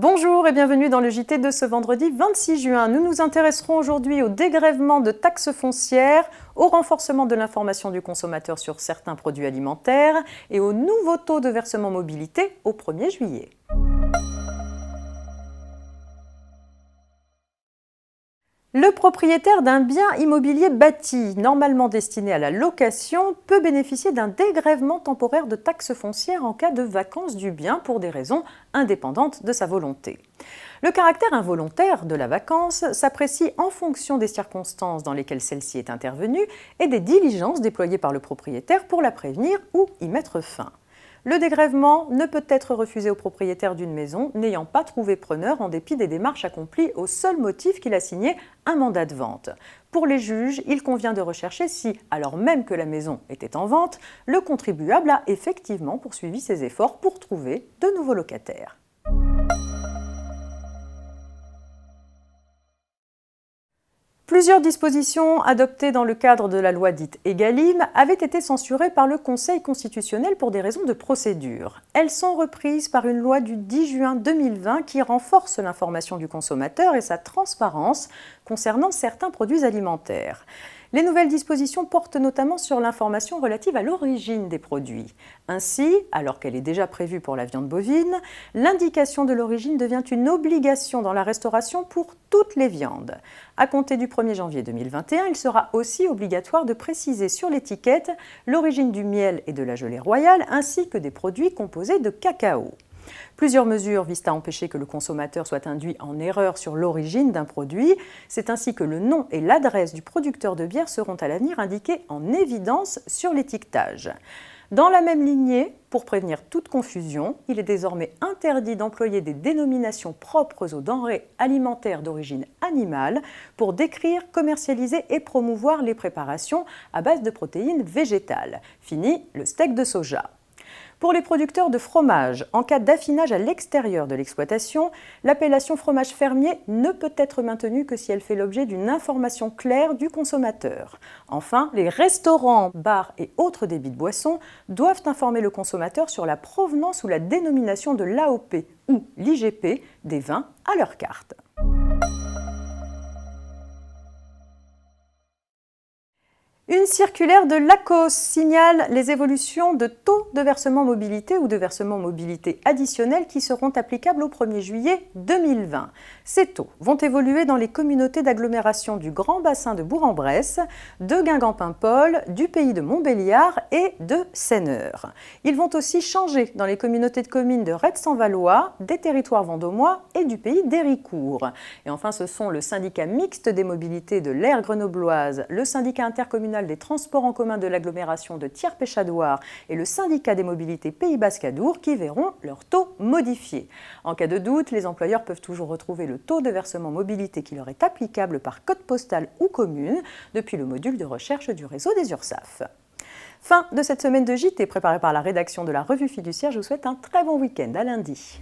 Bonjour et bienvenue dans le JT de ce vendredi 26 juin. Nous nous intéresserons aujourd'hui au dégrèvement de taxes foncières, au renforcement de l'information du consommateur sur certains produits alimentaires et au nouveau taux de versement mobilité au 1er juillet. Le propriétaire d'un bien immobilier bâti, normalement destiné à la location, peut bénéficier d'un dégrèvement temporaire de taxes foncières en cas de vacance du bien pour des raisons indépendantes de sa volonté. Le caractère involontaire de la vacance s'apprécie en fonction des circonstances dans lesquelles celle-ci est intervenue et des diligences déployées par le propriétaire pour la prévenir ou y mettre fin. Le dégrèvement ne peut être refusé au propriétaire d'une maison n'ayant pas trouvé preneur en dépit des démarches accomplies au seul motif qu'il a signé un mandat de vente. Pour les juges, il convient de rechercher si, alors même que la maison était en vente, le contribuable a effectivement poursuivi ses efforts pour trouver de nouveaux locataires. Plusieurs dispositions adoptées dans le cadre de la loi dite Egalim avaient été censurées par le Conseil constitutionnel pour des raisons de procédure. Elles sont reprises par une loi du 10 juin 2020 qui renforce l'information du consommateur et sa transparence concernant certains produits alimentaires. Les nouvelles dispositions portent notamment sur l'information relative à l'origine des produits. Ainsi, alors qu'elle est déjà prévue pour la viande bovine, l'indication de l'origine devient une obligation dans la restauration pour toutes les viandes. À compter du 1er janvier 2021, il sera aussi obligatoire de préciser sur l'étiquette l'origine du miel et de la gelée royale ainsi que des produits composés de cacao. Plusieurs mesures visent à empêcher que le consommateur soit induit en erreur sur l'origine d'un produit. C'est ainsi que le nom et l'adresse du producteur de bière seront à l'avenir indiqués en évidence sur l'étiquetage. Dans la même lignée, pour prévenir toute confusion, il est désormais interdit d'employer des dénominations propres aux denrées alimentaires d'origine animale pour décrire, commercialiser et promouvoir les préparations à base de protéines végétales. Fini le steak de soja. Pour les producteurs de fromage, en cas d'affinage à l'extérieur de l'exploitation, l'appellation fromage fermier ne peut être maintenue que si elle fait l'objet d'une information claire du consommateur. Enfin, les restaurants, bars et autres débits de boissons doivent informer le consommateur sur la provenance ou la dénomination de l'AOP ou l'IGP des vins à leur carte. Une circulaire de l'ACOS signale les évolutions de taux de versement mobilité ou de versement mobilité additionnel qui seront applicables au 1er juillet 2020. Ces taux vont évoluer dans les communautés d'agglomération du Grand Bassin de Bourg-en-Bresse, de Guingamp-Paimpol, du pays de Montbéliard et de Seineur. Ils vont aussi changer dans les communautés de communes de Retz-en-Valois, des territoires vendômois et du pays d'Héricourt. Et enfin, ce sont le syndicat mixte des mobilités de l'Aire grenobloise, le syndicat intercommunal des transports en commun de l'agglomération de Thiers-Péchadoire et le syndicat des mobilités Pays Basque-Adour qui verront leur taux modifié. En cas de doute, les employeurs peuvent toujours retrouver le taux de versement mobilité qui leur est applicable par code postal ou commune depuis le module de recherche du réseau des URSSAF. Fin de cette semaine de JT préparée par la rédaction de la Revue Fiduciaire. Je vous souhaite un très bon week-end. À lundi.